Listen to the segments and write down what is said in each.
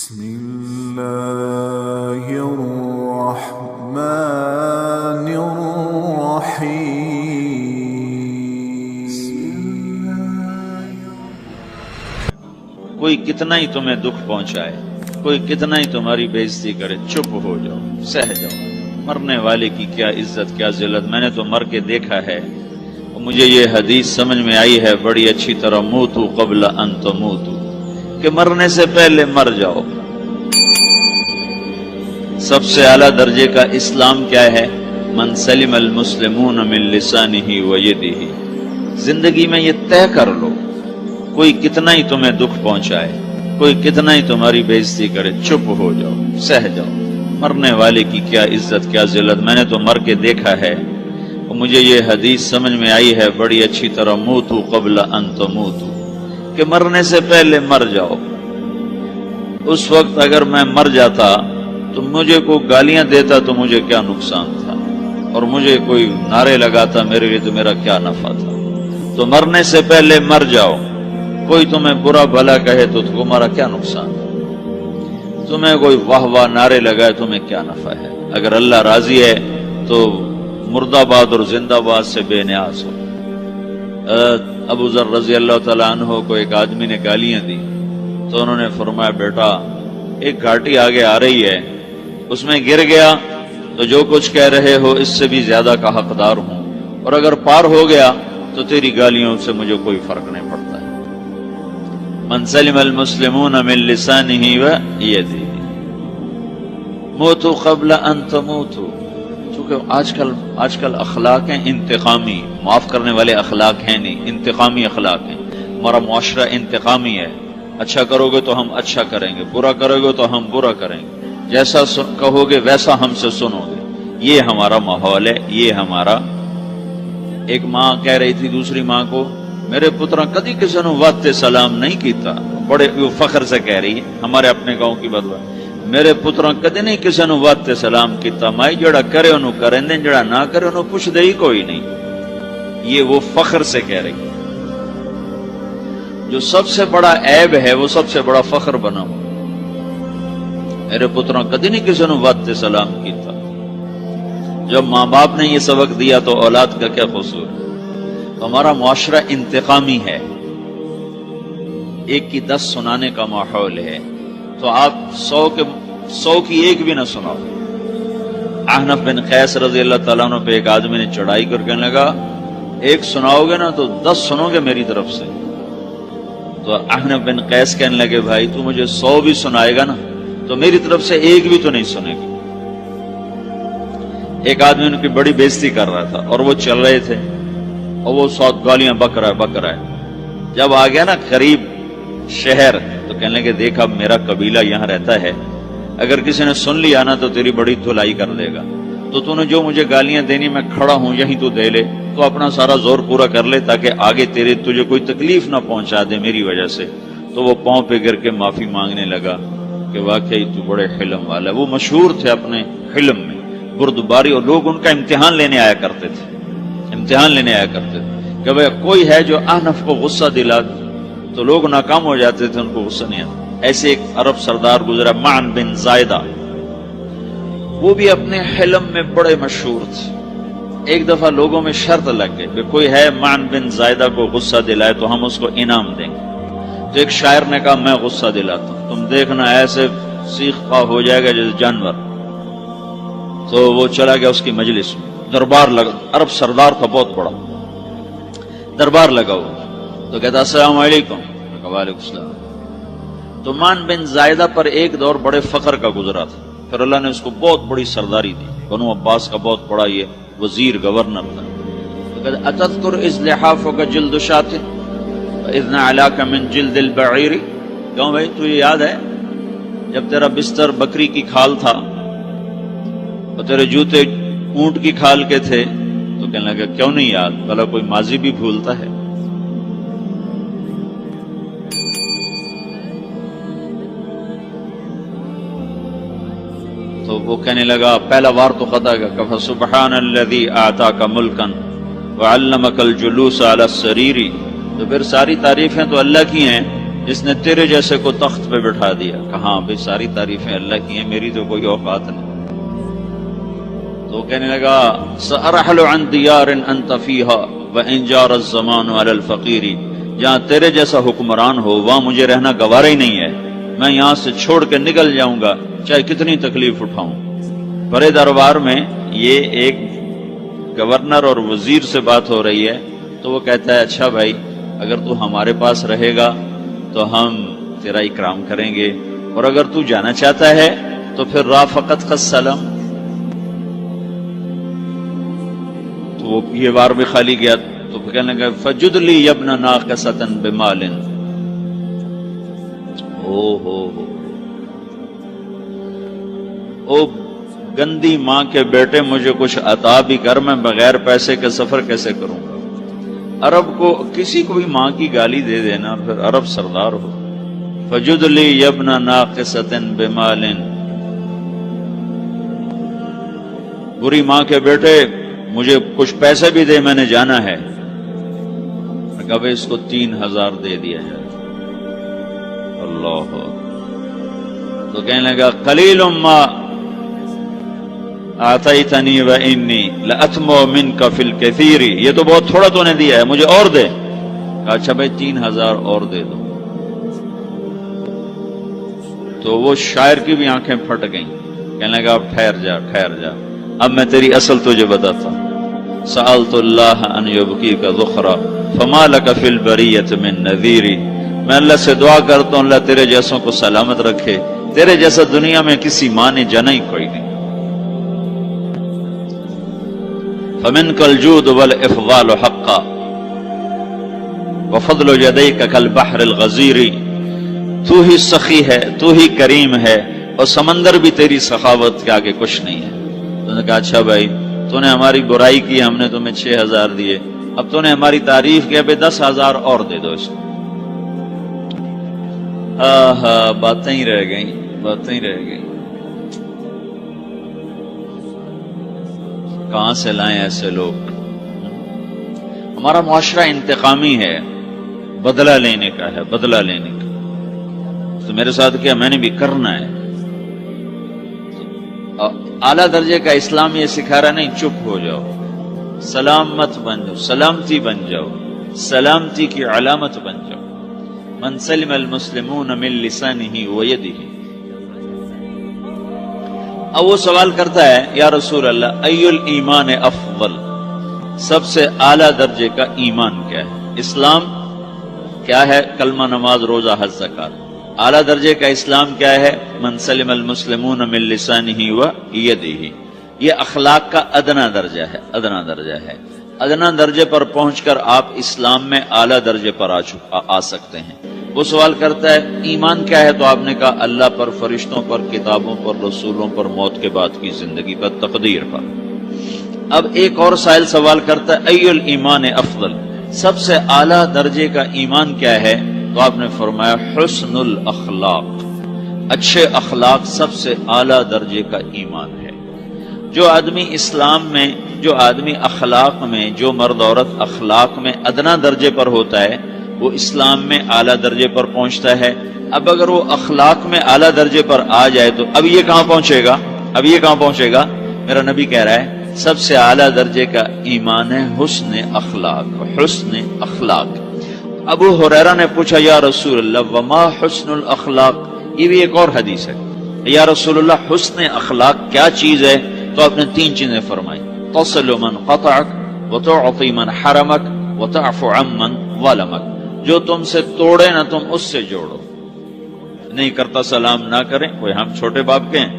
بسم اللہ الرحمن الرحیم۔ کوئی کتنا ہی تمہیں دکھ پہنچائے، کوئی کتنا ہی تمہاری بےعزتی کرے، چپ ہو جاؤ، سہ جاؤ۔ مرنے والے کی کیا عزت، کیا ذلت، میں نے تو مر کے دیکھا ہے، اور مجھے یہ حدیث سمجھ میں آئی ہے بڑی اچھی طرح، موتو قبل ان تموتو، کہ مرنے سے پہلے مر جاؤ۔ سب سے اعلیٰ درجے کا اسلام کیا ہے؟ من سلم المسلمون من لسانہ و یدہ۔ زندگی میں یہ طے کر لو، کوئی کتنا ہی تمہیں دکھ پہنچائے، کوئی کتنا ہی تمہاری بےعزتی کرے، چپ ہو جاؤ، سہ جاؤ۔ مرنے والے کی کیا عزت، کیا ذلت، میں نے تو مر کے دیکھا ہے، اور مجھے یہ حدیث سمجھ میں آئی ہے بڑی اچھی طرح، موتو قبل ان تموتو، کہ مرنے سے پہلے مر جاؤ۔ اس وقت اگر میں مر جاتا تو مجھے کوئی گالیاں دیتا تو مجھے کیا نقصان تھا، اور مجھے کوئی نعرے لگاتا میرے لیے تو میرا کیا نفع تھا۔ تو مرنے سے پہلے مر جاؤ۔ کوئی تمہیں برا بھلا کہے تو تمہارا کیا نقصان ہے، تمہیں کوئی واہ واہ نعرے لگائے تمہیں کیا نفع ہے۔ اگر اللہ راضی ہے تو مردہ باد اور زندہ باد سے بے نیاز ہو۔ ابو ذر رضی اللہ تعالیٰ عنہ کو ایک آدمی نے گالیاں دی تو انہوں نے فرمایا، بیٹا ایک گھاٹی آگے آ رہی ہے، اس میں گر گیا تو جو کچھ کہہ رہے ہو اس سے بھی زیادہ کا حقدار ہوں، اور اگر پار ہو گیا تو تیری گالیوں سے مجھے کوئی فرق نہیں پڑتا ہے۔ من سلم المسلمون من لسانہ و یدہ، موتو قبل ان تموتو۔ چونکہ آج کل اخلاق ہیں انتقامی، معاف کرنے والے اخلاق ہیں نہیں، انتقامی اخلاق ہیں۔ ہمارا معاشرہ انتقامی ہے، اچھا کرو گے تو ہم اچھا کریں گے، برا کرو گے تو ہم برا کریں گے، جیسا کہو گے ویسا ہم سے سنو گے۔ یہ ہمارا ماحول ہے، یہ ہمارا۔ ایک ماں کہہ رہی تھی دوسری ماں کو، میرے پترا کدی کسی نے واسطے سلام نہیں کیتا، بڑے فخر سے کہہ رہی ہے، ہمارے اپنے گاؤں کی بات، میرے پترا کدی نہیں کسی نے واسطے سلام کیتا، مائی جڑا کرے انہوں کریں دیں، جڑا نہ کرے انہوں پوچھ دے ہی کوئی نہیں۔ یہ وہ فخر سے کہہ رہی ہے۔ جو سب سے بڑا عیب ہے وہ سب سے بڑا فخر بنا ہوا، میرے پترا کدی نہیں کسی نے واسطے سلام کیتا۔ جب ماں باپ نے یہ سبق دیا تو اولاد کا کیا قصور ہے؟ ہمارا معاشرہ انتقامی ہے، ایک کی 10 سنانے کا ماحول ہے، تو آپ 100 کی ایک بھی نہ سناؤ۔ احنف بن قیس رضی اللہ تعالیٰ عنہ پہ ایک آدمی نے چڑھائی کر کہنے لگا، ایک سناؤ گے نا تو 10 سنو گے میری طرف سے۔ تو احنف بن قیس کہنے لگے، بھائی تو مجھے 100 بھی سنائے گا نا تو میری طرف سے ایک بھی تو نہیں سنے گی۔ ایک آدمی ان کی بڑی بےزتی کر رہا تھا اور وہ چل رہے تھے، اور وہ 100 گالیاں بک رہا ہے۔ جب آ گیا نا قریب شہر تو کہنے لگے، دیکھ اب میرا قبیلہ یہاں رہتا ہے، اگر کسی نے سن لیا نا تو تیری بڑی دھلائی کر دے گا، تو نے جو مجھے گالیاں دینی میں کھڑا ہوں یہیں تو دے لے، تو اپنا سارا زور پورا کر لے تاکہ آگے تجھے کوئی تکلیف نہ پہنچا دے میری وجہ سے۔ تو وہ پاؤں پہ گر کے معافی مانگنے لگا کہ واقعی تو بڑے حلم والا ہے۔ وہ مشہور تھے اپنے حلم میں، بردباری، اور لوگ ان کا امتحان لینے آیا کرتے تھے کہ بھئی کوئی ہے جو احنف کو غصہ دلا تو لوگ ناکام ہو جاتے تھے، ان کو غصہ نہیں آتا۔ ایسے ایک عرب سردار گزرا، معن بن زائدہ، وہ بھی اپنے حلم میں بڑے مشہور تھے۔ ایک دفعہ لوگوں میں شرط لگ گئی کہ کوئی ہے معن بن زائدہ کو غصہ دلائے تو ہم اس کو انعام دیں گے۔ تو ایک شاعر نے کہا، میں غصہ دلاتا ہوں، تم دیکھنا ایسے سیخ پا ہو جائے گا جیسے جانور۔ تو وہ چلا گیا اس کی مجلس میں، دربار لگا، عرب سردار تھا بہت بڑا، دربار لگا ہوا، تو کہتا السلام علیکم، وعلیکم السلام۔ تو معن بن زائدہ پر ایک دور بڑے فخر کا گزرا تھا، پھر اللہ نے اس کو بہت بڑی سرداری دی، بنو عباس کا بہت بڑا یہ وزیر گورنر تھا۔ تو کہتا اتذکر اذ لحافک جلد شاۃ واذ نعلاک من جلد البعیر، کیوں بھائی تجھے یاد ہے جب تیرا بستر بکری کی کھال تھا اور تیرے جوتے اونٹ کی کھال کے تھے؟ تو کہنے لگا کیوں نہیں یاد، بھلا کوئی ماضی بھی بھولتا ہے؟ تو وہ کہنے لگا، پہلا وار تو خطا کا، فسبحان الذی اعطاک ملکا وعلمک الجلوس علی السریر۔ تو پھر ساری تعریفیں تو اللہ کی ہیں، جس نے تیرے جیسے کو تخت پہ بٹھا دیا. کہاں بھئی ساری تعریفیں اللہ کی ہیں، میری تو کوئی اوقات نہیں. تو کہنے لگا سأرحل عن دیار انت فیہا وان جار الزمان علی الفقیر، جہاں تیرے جیسا حکمران ہو وہاں مجھے رہنا گوارا ہی نہیں ہے. میں یہاں سے چھوڑ کے نکل جاؤں گا چاہے کتنی تکلیف اٹھاؤں. بڑے دربار میں یہ ایک گورنر اور وزیر سے بات ہو رہی ہے تو وہ کہتا ہے اچھا بھائی اگر تو ہمارے پاس رہے گا تو ہم تیرا اکرام کریں گے، اور اگر تو جانا چاہتا ہے تو پھر رافقت کا السلام. تو وہ یہ بار بھی خالی گیا تو پھر کہنے لگا فجد لی ابن ناقصۃ بمال. او گندی ماں کے بیٹے مجھے کچھ عطا بھی کر، میں بغیر پیسے کے سفر کیسے کروں گا. عرب کو کسی کو بھی ماں کی گالی دے دینا پھر عرب سردار ہو. فجد لی ابن ناقصۃ بمال، بری ماں کے بیٹے مجھے کچھ پیسے بھی دے، میں نے جانا ہے. کبھی اس کو 3000 دے دیا جائے. اللہ. تو کہنے لگا قلیل ما آتیتنی وانی لأطمع منک فی الکثیر، یہ تو بہت تھوڑا تو نے دیا ہے، مجھے اور دے. اچھا بھائی 3000 اور دے دو. تو وہ شاعر کی بھی آنکھیں پھٹ گئیں. کہنے لگا اب ٹھہر جا ٹھہر جا، اب میں تیری اصل تجھے بتاتا ہوں. سألت اللہ ان یبکیک ذخرا فما لک فی البریۃ من نذیر، میں اللہ سے دعا کرتا ہوں اللہ تیرے جیسوں کو سلامت رکھے، تیرے جیسا دنیا میں کسی ماں نے جنا ہی کوئی نہیں. فمنک الجود والافضال حقا وفضل یدیک کالبحر الغزیر، تو ہی سخی ہے، تو ہی کریم ہے، اور سمندر بھی تیری سخاوت کے آگے کچھ نہیں ہے. تو نے کہا اچھا بھائی تو نے ہماری برائی کی، ہم نے تمہیں 6000 دیے، اب تو نے ہماری تعریف کی، اب 10000 اور دے دو اس کو. باتیں ہی رہ گئیں، باتیں ہی رہ گئیں. کہاں سے لائیں ایسے لوگ؟ ہمارا معاشرہ انتقامی ہے، بدلہ لینے کا ہے، بدلہ لینے کا. تو میرے ساتھ کیا میں نے بھی کرنا ہے. اعلیٰ درجے کا اسلام یہ سکھا رہا نہیں چپ ہو جاؤ، سلامت بن جاؤ، سلامتی بن جاؤ، سلامتی کی علامت بن جاؤ. من سلم المسلمون من لسانہ ویدہ. اب وہ سوال کرتا ہے یا رسول اللہ ای الایمان افضل، سب سے اعلیٰ درجے کا ایمان کیا ہے؟ اسلام کیا ہے؟ کلمہ، نماز، روزہ، حج، زکات. اعلیٰ درجے کا اسلام کیا ہے؟ من سلم المسلمون من لسانہ ویدہ. یہ اخلاق کا ادنا درجہ ہے، ادنا درجہ ہے. ادنا درجے پر پہنچ کر آپ اسلام میں اعلیٰ درجے پر آ سکتے ہیں. وہ سوال کرتا ہے ایمان کیا ہے؟ تو آپ نے کہا اللہ پر، فرشتوں پر، کتابوں پر، رسولوں پر، موت کے بعد کی زندگی پر، تقدیر پر. اب ایک اور سائل سوال کرتا ہے ای الایمان افضل، سب سے اعلیٰ درجے کا ایمان کیا ہے؟ تو آپ نے فرمایا حسن الاخلاق، اچھے اخلاق سب سے اعلیٰ درجے کا ایمان ہے. جو آدمی اسلام میں، جو آدمی اخلاق میں، جو مرد عورت اخلاق میں ادنا درجے پر ہوتا ہے وہ اسلام میں اعلیٰ درجے پر پہنچتا ہے. اب اگر وہ اخلاق میں اعلیٰ درجے پر آ جائے تو اب یہ کہاں پہنچے گا؟ اب یہ کہاں پہنچے گا؟ میرا نبی کہہ رہا ہے سب سے اعلیٰ درجے کا ایمان ہے حسن اخلاق، حسن اخلاق. ابو ہریرہ نے پوچھا یا رسول اللہ وما حسن الاخلاق، یہ بھی ایک اور حدیث ہے. یا رسول اللہ حسن اخلاق کیا چیز ہے؟ تو آپ نے 3 چیزیں فرمائی، تصل من قطعک وتعطی من حرمک وتعفو عمن ظلمک. جو تم سے توڑے نہ تم اس سے جوڑو. نہیں کرتا سلام نہ کریں، کوئی ہم چھوٹے باپ کے ہیں؟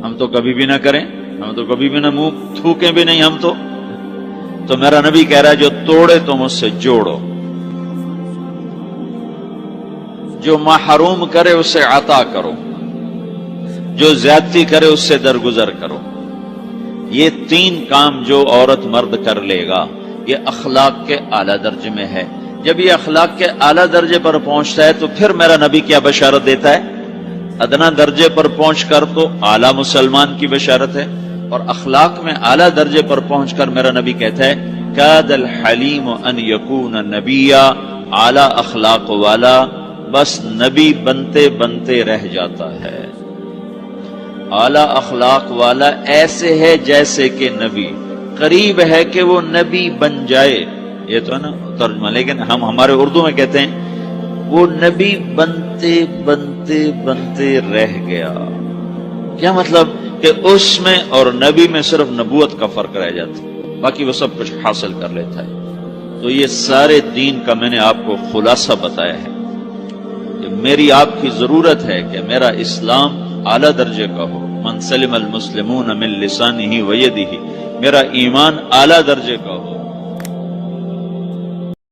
ہم تو کبھی بھی نہ کریں، ہم تو کبھی بھی نہ منہ تھوکیں بھی نہیں ہم تو میرا نبی کہہ رہا ہے جو توڑے تم اس سے جوڑو، جو محروم کرے اس سے عطا کرو، جو زیادتی کرے اس سے درگزر کرو. یہ 3 کام جو عورت مرد کر لے گا یہ اخلاق کے اعلیٰ درجے میں ہے. جب یہ اخلاق کے اعلیٰ درجے پر پہنچتا ہے تو پھر میرا نبی کیا بشارت دیتا ہے؟ ادنا درجے پر پہنچ کر تو اعلیٰ مسلمان کی بشارت ہے، اور اخلاق میں اعلیٰ درجے پر پہنچ کر میرا نبی کہتا ہے کاد الحلیم ان یکون نبیا اعلی اخلاق والا بس نبی بنتے بنتے رہ جاتا ہے. اعلی اخلاق والا ایسے ہے جیسے کہ نبی، قریب ہے کہ وہ نبی بن جائے. یہ تو ہے نا ترجمہ، لیکن ہم ہمارے اردو میں کہتے ہیں وہ نبی بنتے بنتے بنتے رہ گیا. کیا مطلب؟ کہ اس میں اور نبی میں صرف نبوت کا فرق رہ جاتا، باقی وہ سب کچھ حاصل کر لیتا ہے. تو یہ سارے دین کا میں نے آپ کو خلاصہ بتایا ہے کہ میری آپ کی ضرورت ہے کہ میرا اسلام اعلیٰ درجے کا ہو. من سلم المسلمون من لسانہ و یدہ، میرا ایمان اعلیٰ درجے کا ہو.